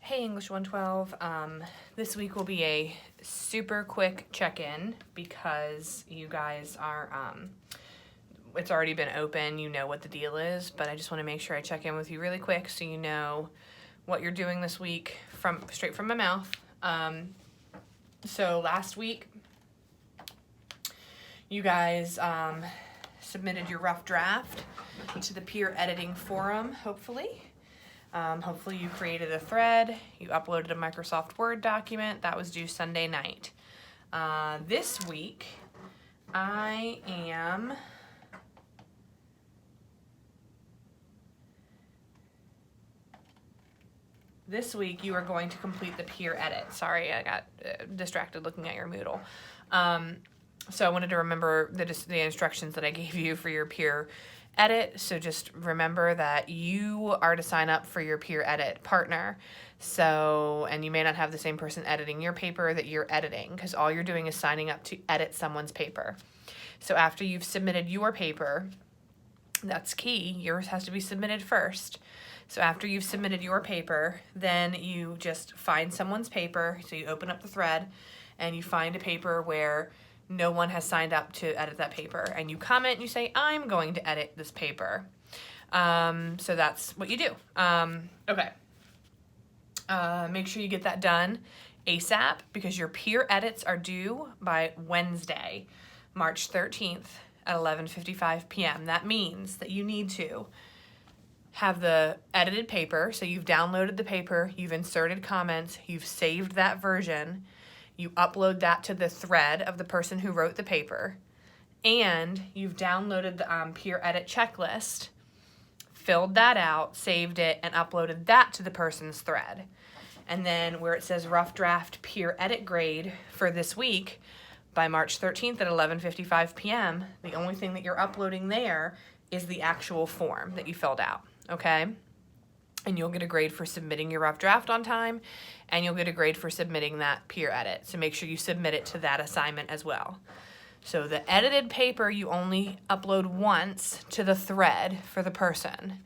Hey English 112, this week will be a super quick check-in because you guys are, it's already been open, you know what the deal is, but I just want to make sure I check in with you really quick so you know what you're doing this week straight from my mouth. So last week, you guys submitted your rough draft to the peer editing forum, hopefully. Hopefully you created a thread, you uploaded a Microsoft Word document, that was due Sunday night. This week, you are going to complete the peer edit. Sorry, I got distracted looking at your Moodle. So I wanted to remember the instructions that I gave you for your peer edit. So just remember that you are to sign up for your peer edit partner. So, and you may not have the same person editing your paper that you're editing, because all you're doing is signing up to edit someone's paper. So after you've submitted your paper, that's key, yours has to be submitted first. So after you've submitted your paper, then you just find someone's paper. So you open up the thread and you find a paper where no one has signed up to edit that paper, and you comment and you say, I'm going to edit this paper. So that's what you do. Okay. Make sure you get that done ASAP, because your peer edits are due by Wednesday, March 13th at 11:55 p.m. That means that you need to have the edited paper. So you've downloaded the paper, you've inserted comments, you've saved that version, you upload that to the thread of the person who wrote the paper, and you've downloaded the peer edit checklist, filled that out, saved it, and uploaded that to the person's thread. And then where it says rough draft peer edit grade for this week, by March 13th at 11:55 p.m., the only thing that you're uploading there is the actual form that you filled out, okay? And you'll get a grade for submitting your rough draft on time, and you'll get a grade for submitting that peer edit. So make sure you submit it to that assignment as well. So the edited paper you only upload once to the thread for the person.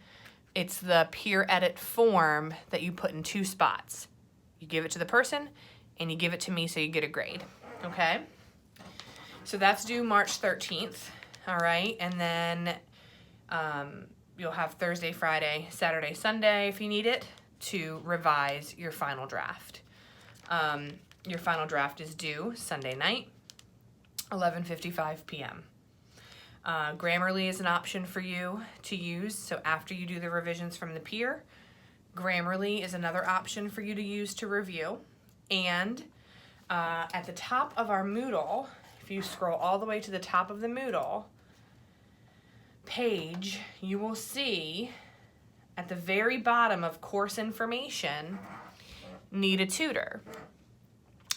It's the peer edit form that you put in two spots. You give it to the person and you give it to me, so you get a grade, okay? So that's due March 13th, all right? And then you'll have Thursday, Friday, Saturday, Sunday, if you need it, to revise your final draft. Your final draft is due Sunday night, 11:55 p.m. Grammarly is an option for you to use. So after you do the revisions from the peer, Grammarly is another option for you to use to review. And at the top of our Moodle, if you scroll all the way to the top of the Moodle page, you will see at the very bottom of course information, need a tutor.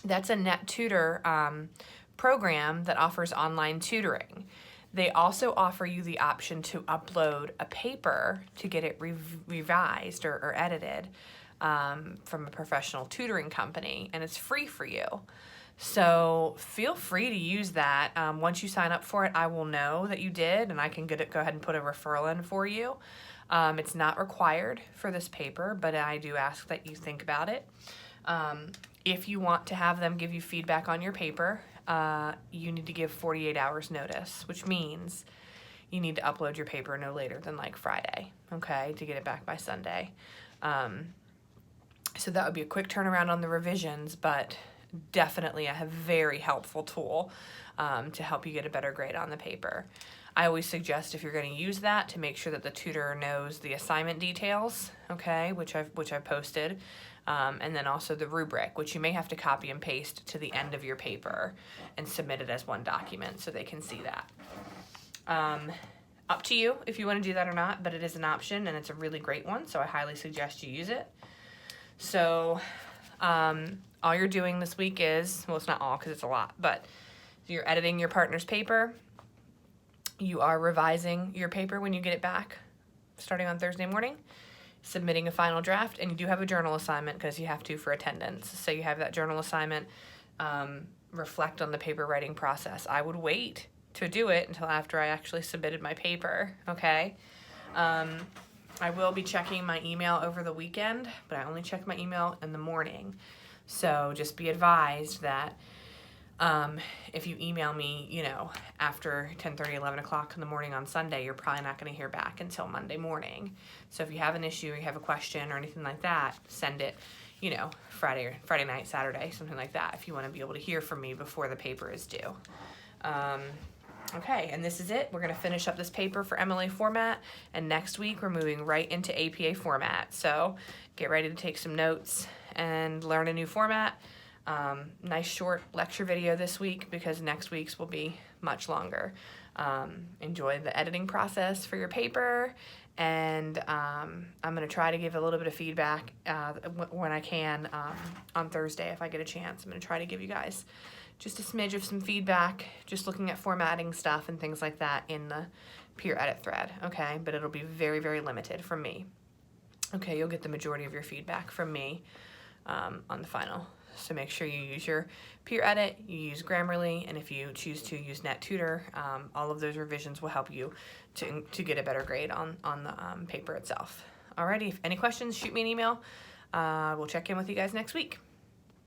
That's a NetTutor program that offers online tutoring. They also offer you the option to upload a paper to get it revised or edited from a professional tutoring company, and it's free for you. So feel free to use that. Once you sign up for it, I will know that you did, and I can go ahead and put a referral in for you. It's not required for this paper, but I do ask that you think about it. If you want to have them give you feedback on your paper, you need to give 48 hours notice, which means you need to upload your paper no later than like Friday, okay, to get it back by Sunday. So that would be a quick turnaround on the revisions, but definitely a very helpful tool to help you get a better grade on the paper. I always suggest, if you're going to use that, to make sure that the tutor knows the assignment details, okay, which I've posted, and then also the rubric, which you may have to copy and paste to the end of your paper and submit it as one document so they can see that. Up to you if you want to do that or not, but it is an option and it's a really great one, so I highly suggest you use it. So all you're doing this week is, well, it's not all because it's a lot, but you're editing your partner's paper. You are revising your paper when you get it back, starting on Thursday morning, submitting a final draft, and you do have a journal assignment because you have to for attendance. So you have that journal assignment, reflect on the paper writing process. I would wait to do it until after I actually submitted my paper, okay? I will be checking my email over the weekend, but I only check my email in the morning. So just be advised that if you email me, you know, after 10:30, 11 o'clock in the morning on Sunday, you're probably not going to hear back until Monday morning. So if you have an issue or you have a question or anything like that, send it, you know, Friday night, Saturday, something like that, if you want to be able to hear from me before the paper is due. Okay, and this is it. We're going to finish up this paper for MLA format, and next week we're moving right into APA format. So get ready to take some notes and learn a new format. Nice short lecture video this week because next week's will be much longer. Enjoy the editing process for your paper, and I'm going to try to give a little bit of feedback when I can on Thursday if I get a chance. I'm going to try to give you guys just a smidge of some feedback, just looking at formatting stuff and things like that in the peer edit thread, okay? But it'll be very, very limited from me. Okay, you'll get the majority of your feedback from me on the final. So make sure you use your peer edit, you use Grammarly, and if you choose to use NetTutor, all of those revisions will help you to get a better grade on the paper itself. Alrighty, if any questions, shoot me an email. We'll check in with you guys next week.